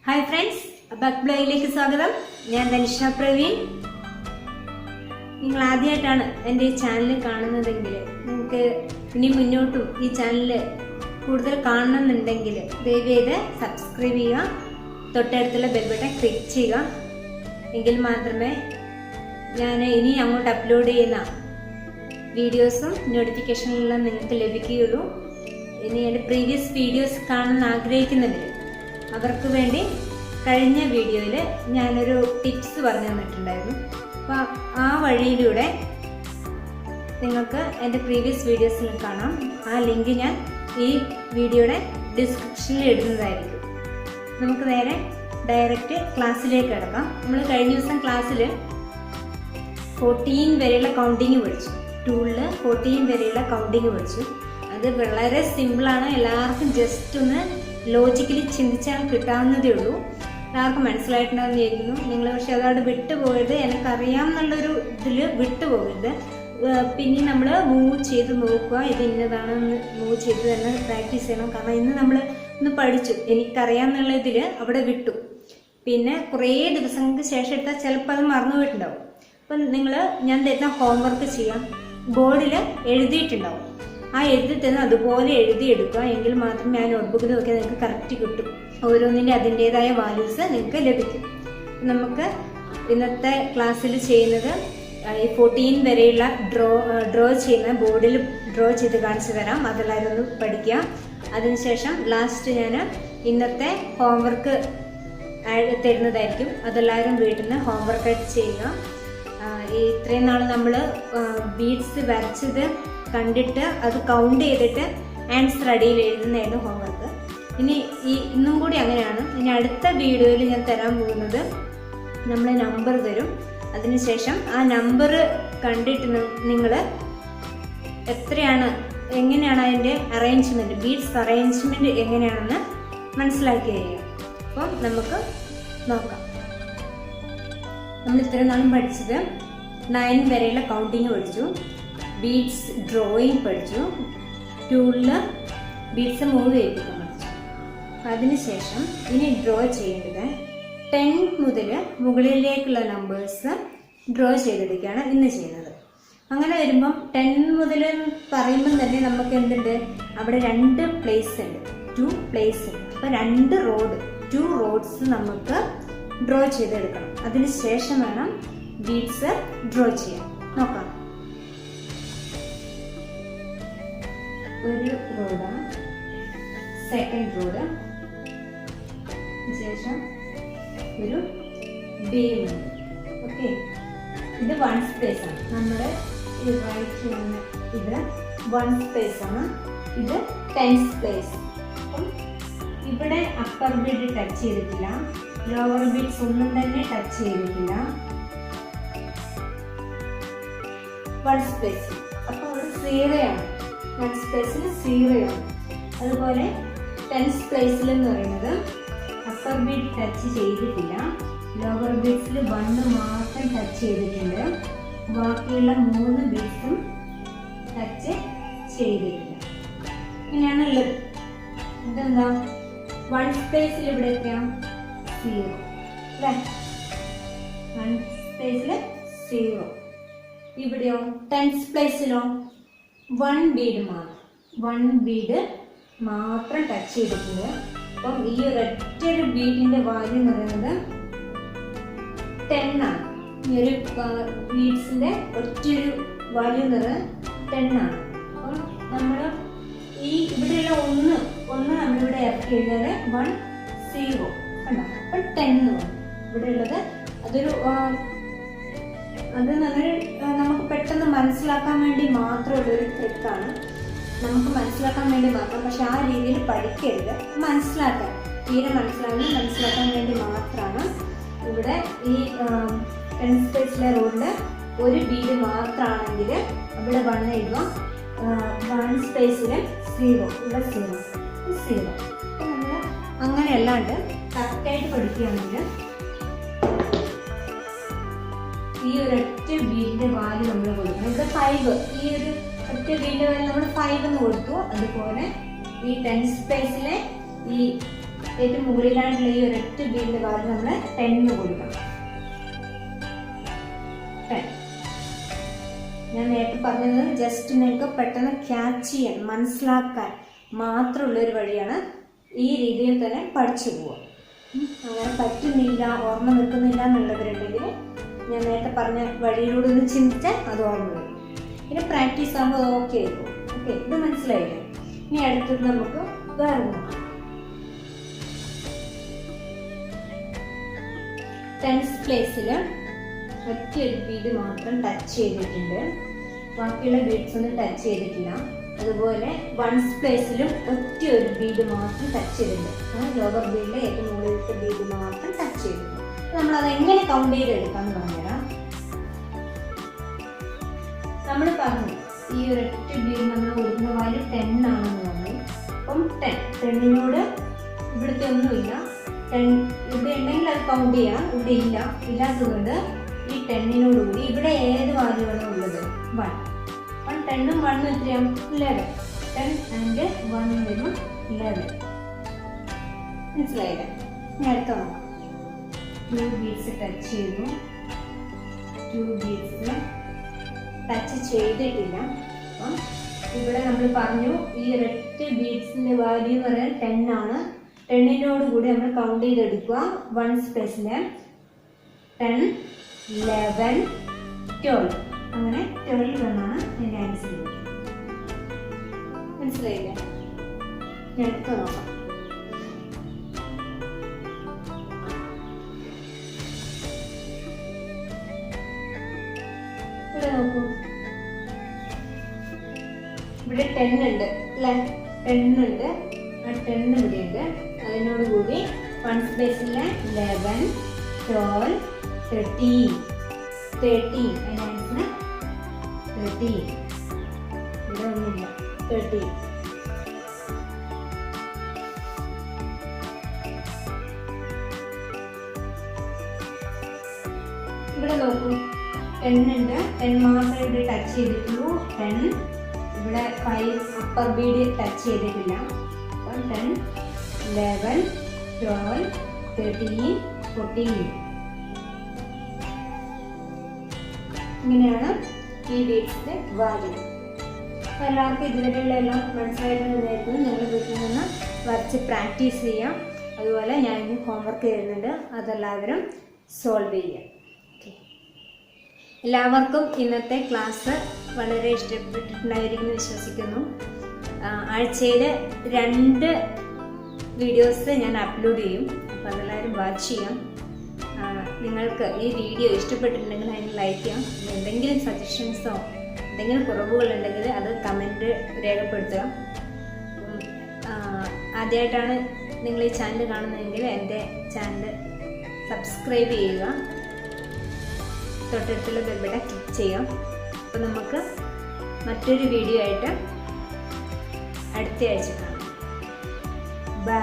Hi friends, buck ബ്ലോഗിലേക്ക് സ്വാഗതം. ഞാൻ ധനിഷ പ്രവീൺ. നിങ്ങൾ ആദ്യമായിട്ടാണ് എൻ്റെ ഈ ചാനൽ കാണുന്നതെങ്കിൽ നിങ്ങൾക്ക് ഇനി മുന്നോട്ടും ഈ ചാനൽ കൂടുതൽ കാണണമെന്നുണ്ടെങ്കിൽ ദയവേത് സബ്സ്ക്രൈബ് ചെയ്യുക, തൊട്ടടുത്തുള്ള ബെൽ ബട്ടൺ ക്ലിക്ക് ചെയ്യുക. എങ്കിൽ മാത്രമേ ഞാൻ ഇനി അങ്ങോട്ട് അപ്ലോഡ് ചെയ്യുന്ന വീഡിയോസും നോട്ടിഫിക്കേഷനെല്ലാം നിങ്ങൾക്ക് ലഭിക്കുകയുള്ളൂ. ഇനി എൻ്റെ പ്രീവിയസ് വീഡിയോസ് കാണാൻ ആഗ്രഹിക്കുന്നവർ അവർക്ക് വേണ്ടി കഴിഞ്ഞ വീഡിയോയിൽ ഞാനൊരു ടിപ്സ് പറഞ്ഞു തന്നിട്ടുണ്ടായിരുന്നു. അപ്പോൾ ആ വഴിയിലൂടെ നിങ്ങൾക്ക് എൻ്റെ പ്രീവിയസ് വീഡിയോസിൽ കാണാം. ആ ലിങ്ക് ഞാൻ ഈ വീഡിയോയുടെ ഡിസ്ക്രിപ്ഷനിൽ ഇടുന്നതായിരിക്കും. നമുക്ക് നേരെ ഡയറക്റ്റ് ക്ലാസ്സിലേക്ക് കിടക്കാം. നമ്മൾ കഴിഞ്ഞ ദിവസം ക്ലാസ്സിൽ 14 വരെയുള്ള കൗണ്ടിങ് പഠിച്ചു. ടൂളിൽ 14 വരെയുള്ള കൗണ്ടിങ് പഠിച്ചു. അത് വളരെ സിമ്പിളാണ്. എല്ലാവർക്കും ജസ്റ്റ് ഒന്ന് ലോജിക്കലി ചിന്തിച്ചാൽ കിട്ടാവുന്നതേ ഉള്ളൂ. എല്ലാവർക്കും മനസ്സിലായിട്ടുണ്ടാകുന്ന വിചാരിക്കുന്നു. നിങ്ങൾ പക്ഷെ അതവിടെ വിട്ടുപോകരുത്. എനിക്കറിയാം എന്നുള്ളൊരു ഇതിൽ വിട്ടുപോകരുത്. പിന്നെ നമ്മൾ മൂവ് ചെയ്ത് നോക്കുക, ഇത് ഇന്നതാണെന്ന് മൂവ് ചെയ്ത് തന്നെ പ്രാക്ടീസ് ചെയ്യണം. കാരണം ഇന്ന് നമ്മൾ ഒന്ന് പഠിച്ചു, എനിക്കറിയാം എന്നുള്ള ഇതിൽ അവിടെ വിട്ടു. പിന്നെ കുറേ ദിവസങ്ങൾക്ക് ശേഷം എടുത്താൽ ചിലപ്പോൾ അത് മറന്നു പോയിട്ടുണ്ടാവും. അപ്പം ഞാൻ തരുന്ന ഹോംവർക്ക് ചെയ്യാം. ബോർഡിൽ എഴുതിയിട്ടുണ്ടാവും. ആ എഴുതി തന്നെ അതുപോലെ എഴുതിയെടുക്കുക. എങ്കിൽ മാത്രമേ ആ നോട്ട്ബുക്കിൽ നോക്കിയാൽ നിങ്ങൾക്ക് കറക്റ്റ് കിട്ടും. ഓരോന്നിൻ്റെ അതിൻ്റേതായ വാല്യൂസ് നിങ്ങൾക്ക് ലഭിക്കും. നമുക്ക് ഇന്നത്തെ ക്ലാസ്സിൽ ചെയ്യുന്നത് ഈ 14 വരെയുള്ള ഡ്രോ ചെയ്യുന്ന ബോർഡിൽ ഡ്രോ ചെയ്ത് കാണിച്ചു തരാം. അതെല്ലാവരും ഒന്ന് പഠിക്കുക. അതിനുശേഷം ലാസ്റ്റ് ഞാൻ ഇന്നത്തെ ഹോംവർക്ക് തരുന്നതായിരിക്കും. അതെല്ലാവരും വീട്ടിൽ നിന്ന് ഹോംവർക്കായിട്ട് ചെയ്യുക. ഇത്രയും നാൾ നമ്മൾ ബീഡ്സ് വരച്ചത് കണ്ടിട്ട് അത് കൗണ്ട് ചെയ്തിട്ട് ആൻസർ അടിയിൽ എഴുതുന്നതായിരുന്നു ഹോംവർക്ക്. ഇന്നും കൂടി അങ്ങനെയാണ്. ഇനി അടുത്ത വീഡിയോയിൽ ഞാൻ തരാൻ പോകുന്നത് നമ്മൾ നമ്പർ തരും. അതിനുശേഷം ആ നമ്പർ കണ്ടിട്ട് നിങ്ങൾ എങ്ങനെയാണ് അതിൻ്റെ അറേഞ്ച്മെൻറ്റ്, ബീഡ്സ് അറേഞ്ച്മെൻറ്റ് എങ്ങനെയാണെന്ന് മനസ്സിലാക്കി കഴിയും. അപ്പം നമുക്ക് നോക്കാം. നമ്മൾ ഇത്രയും നാളും പഠിച്ചത് 9 വരെയുള്ള കൗണ്ടിങ് പഠിച്ചു, ബീഡ്സ് ഡ്രോയിങ് പഠിച്ചു, ടൂളിൽ ബീഡ്സ് മൂവ് ചെയ്യിപ്പിക്കാൻ പഠിച്ചു. അതിനുശേഷം ഇനി ഡ്രോ ചെയ്യേണ്ടത് 10 മുതൽ മുകളിലേക്കുള്ള നമ്പേഴ്സ് ഡ്രോ ചെയ്തെടുക്കുകയാണ് ഇന്ന് ചെയ്യുന്നത്. അങ്ങനെ വരുമ്പം 10 മുതൽ പറയുമ്പം തന്നെ നമുക്ക് എന്തുണ്ട്, അവിടെ 2 പ്ലേസ് ഉണ്ട്, 2 പ്ലേസ് ഉണ്ട്. അപ്പോൾ 2 റോഡ്സ് നമുക്ക് ഡ്രോ ചെയ്തെടുക്കണം. അതിനുശേഷം വേണം ബീഡ്സ് ഡ്രോ ചെയ്യാൻ. നോക്കാം. ഒരു റോഡ്, സെക്കൻഡ് റോഡ്, ശേഷം ഒരു ബീം. ഓക്കെ, ഇത് 1 സ്പേസ് ആണ്. നമ്മുടെ ഈ റൈറ്റ് ഇത് 1 സ്പേസ് ആണ്. ഇത് 10 സ്പേസ്. അപ്പം ഇവിടെ അപ്പർ ബീഡ് ടച്ച് ചെയ്തിട്ടില്ല, ലോവർ ബീഡ്സ് ഒന്നും തന്നെ ടച്ച് ചെയ്തിട്ടില്ല. 1 സ്പേസ്. അപ്പോൾ അവിടെ 0 ആണ്. 1 സ്പേസിൽ 0 ആണ്. അതുപോലെ 10 സ്പേസിൽ എന്ന് പറയുന്നത് അപ്പർ ബീഡ് ടച്ച് ചെയ്തിട്ടില്ല, ലോവർ ബീഡ്സിൽ 1 മാത്രം ടച്ച് ചെയ്തിട്ടുണ്ട്, ബാക്കിയുള്ള 3 ബീഡ്സും ടച്ച് ചെയ്തിട്ടില്ല. ഇങ്ങനെയാണ് ഉള്ളത്. ഇതെന്താ, 1 സ്പേസിൽ ഇവിടെ എത്തിയാം 0 അല്ലേ, 1 സ്പേസിൽ 0. ഇവിടെയോ 10 സ്പേസിലോ 1 ബീഡ് മാത്രം ടച്ച് ചെയ്തിട്ടുണ്ട്. അപ്പം ഈ ഒരൊറ്റൊരു ബീഡിന്റെ വാല്യൂ എന്ന് പറയുന്നത് 10 ആണ്. ഈ ഒരു ബീഡ്സിന്റെ ഒറ്റൊരു വാല്യൂ എന്ന് പറയുന്നത് 10 ആണ്. അപ്പം നമ്മൾ ഇവിടെയുള്ള ഒന്ന് നമ്മളിവിടെ ഇറക്കി കഴിഞ്ഞാൽ 1 0 കണ്ടോ. അപ്പം 10 വരും ഇവിടെ ഉള്ളത്. അത് നമുക്ക് പെട്ടെന്ന് മനസ്സിലാക്കാൻ വേണ്ടി മാത്രമുള്ളൊരു ട്രിക്കാണ്. നമുക്ക് മനസ്സിലാക്കാൻ വേണ്ടി മാത്രം, പക്ഷെ ആ രീതിയിൽ പഠിക്കരുത്. തീരെ മനസ്സിലാക്കാൻ വേണ്ടി മാത്രമാണ്. ഇവിടെ ഈ 10 സ്പേസിലെ റോഡിൽ ഒരു ബീഡ് മാത്രമാണെങ്കിൽ അവിടെ 1 എഴുതുക, 1 സ്പേസിൽ 0, ഇവിടെ 0. നമ്മൾ അങ്ങനെ അല്ലാണ്ട് കറക്റ്റായിട്ട് പഠിക്കുകയാണെങ്കിൽ ഈ ഒരൊറ്റ ബീഡിന്റെ വാല്യൂ നമ്മൾ കൊടുക്കണം. ഇവിടെ 5, ഈ ഒരു ഒറ്റ ബീഡിന്റെ വാല്യൂ നമ്മൾ 5 എന്ന് കൊടുത്തു. അതുപോലെ ഈ 10 സ്പേസിലെ ഈ ഏറ്റവും മുകളിലായിട്ടുള്ള ഈ ഒരൊറ്റ ബീഡിന്റെ ഭാഗം നമ്മൾ 10 കൊടുക്കണം. 10. ഞാൻ നേരത്തെ പറഞ്ഞത് ജസ്റ്റ് നിങ്ങൾക്ക് പെട്ടെന്ന് ക്യാച്ച് ചെയ്യാൻ, മനസ്സിലാക്കാൻ മാത്രമുള്ള ഒരു വഴിയാണ്. ഈ രീതിയിൽ തന്നെ പഠിച്ചു പോവുക. അങ്ങനെ പറ്റുന്നില്ല, ഓർമ്മ നിൽക്കുന്നില്ല എന്നുള്ളവരുണ്ടെങ്കിൽ ഞാൻ നേരത്തെ പറഞ്ഞ വഴിയിലൂടെ ഒന്ന് ചിന്തിച്ചാൽ അത് ഓർമ്മ വരും. പിന്നെ പ്രാക്ടീസ് ആകുമ്പോൾ അത് ഓക്കെ ആയിരിക്കും. ഓക്കെ, ഇത് മനസ്സിലായില്ലേ? ഇനി അടുത്തത് നമുക്ക് വേറെ നോക്കാം. 10th പ്ലേസിൽ ഒറ്റയൊരു ബീഡ് മാത്രം ടച്ച് ചെയ്തിട്ടുണ്ട്, ബാക്കിയുള്ള ബീഡ്സ് ഒന്നും ടച്ച് ചെയ്തിട്ടില്ല. അതുപോലെ 1st പ്ലേസിലും ഒറ്റ ഒരു ബീഡ് മാത്രം ടച്ച് ചെയ്തിട്ടുണ്ട്. ലോവർ ബീഡിലെ ഏറ്റവും മുകളിലത്തെ ബീഡ് മാത്രം ടച്ച് ചെയ്തിട്ടുണ്ട്. നമ്മളത് എങ്ങനെ കൗണ്ട് ചെയ്തെടുക്കാന്ന് പറഞ്ഞുതരാം. നമ്മൾ പറഞ്ഞു ഈ ഒരൊറ്റ ബീഡ് നമ്മൾ കൊടുക്കുന്ന വാല്യൂ 10 ആണെന്ന് പറഞ്ഞു. അപ്പം 10നോട് ഇവിടുത്തെ ഒന്നുമില്ല, 10 ഇവിടെ ഉണ്ടെങ്കിൽ അത് കൗണ്ട് ചെയ്യാം. ഇവിടെ ഇല്ലാത്തതുകൊണ്ട് ഈ 10നോടുകൂടി ഇവിടെ ഏത് വാല്യൂ ആണോ ഉള്ളത് 1. 10ഉം 1ഉം എത്രയാണ്? 11. 10 and 1 വരുമ്പോൾ 11. മനസ്സിലായില്ലേ? ഞാൻ അടുത്ത നോക്കാം. 2 ബീഡ്സ് ടച്ച് ചെയ്തു, 2 ബീഡ്സ് ടച്ച് ചെയ്തിട്ടില്ല. അപ്പം ഇവിടെ നമ്മൾ പറഞ്ഞു ഈ ഒരൊറ്റ ബീഡ്സിന്റെ വാല്യൂ എന്ന് പറയാൻ 10 ആണ്. 10നോട് കൂടി നമ്മൾ കൗണ്ട് ചെയ്തെടുക്കുക. 1 സ്പേസിൽ 10, 11, 12. അങ്ങനെ 12 എന്നാണ് എൻ്റെ ആൻസർ. മനസ്സിലായില്ലേ? ഞാൻ എടുത്ത് നോക്കാം. ഇവിടെ നോക്കൂ, ഇവിടെ 10 ഉണ്ട് അല്ലേ? 10 ഉണ്ട്. ആ 10 ഇവിടെ ഉണ്ട്. അതിനോട് കൂടി 1 സ്പേസിലെ 11, 12, 13. അതിൻ്റെ ആൻസർ 13. ഇവിടെ ഒന്നുമില്ല. 13. ഇവിടെ നോക്കൂ, 10 ഉണ്ട്. 10 മാത്രമേ ഇവിടെ ടച്ച് ചെയ്തിട്ടുള്ളൂ. 10 ഇവിടെ 5 അപ്പർ ബീഡ് ടച്ച് ചെയ്തിട്ടില്ല. അപ്പം 10, 11, 12, 13, 14. ഇങ്ങനെയാണ് ഈ ബീഡ്സിന്റെ വാല്യൂ. അപ്പോൾ എല്ലാവർക്കും ഇതുവരെയുള്ള എല്ലാം മനസ്സിലായിട്ടുണ്ടായിരുന്നു. നിങ്ങൾ വീട്ടിൽ നിന്ന് വരച്ച് പ്രാക്ടീസ് ചെയ്യാം. അതുപോലെ ഞാൻ ഇനി ഹോംവർക്ക് തരുന്നുണ്ട്, അതെല്ലാവരും സോൾവ് ചെയ്യാം. ഓക്കെ, എല്ലാവർക്കും ഇന്നത്തെ ക്ലാസ് വളരെ ഇഷ്ടപ്പെട്ടിട്ടുണ്ടായിരിക്കുമെന്ന് വിശ്വസിക്കുന്നു. ആഴ്ചയിൽ 2 വീഡിയോസ് ഞാൻ അപ്ലോഡ് ചെയ്യും. അപ്പോൾ അതെല്ലാവരും വാച്ച് ചെയ്യാം. നിങ്ങൾക്ക് ഈ വീഡിയോ ഇഷ്ടപ്പെട്ടിട്ടുണ്ടെങ്കിൽ അതിന് ലൈക്ക് ചെയ്യാം. എന്തെങ്കിലും സജഷൻസോ എന്തെങ്കിലും കുറവുകളുണ്ടെങ്കിൽ അത് കമൻറ്റ് രേഖപ്പെടുത്തുക. ആദ്യമായിട്ടാണ് നിങ്ങൾ ഈ ചാനൽ കാണുന്നതെങ്കിൽ എൻ്റെ ചാനൽ സബ്സ്ക്രൈബ് ചെയ്യുക, തൊട്ടടുത്തുള്ള ബെൽ ബട്ടൺ ക്ലിക്ക് ചെയ്യാം. അപ്പോൾ നമുക്ക് മറ്റൊരു വീഡിയോ ആയിട്ട് അടുത്ത ആഴ്ച കാണാം. ബൈ.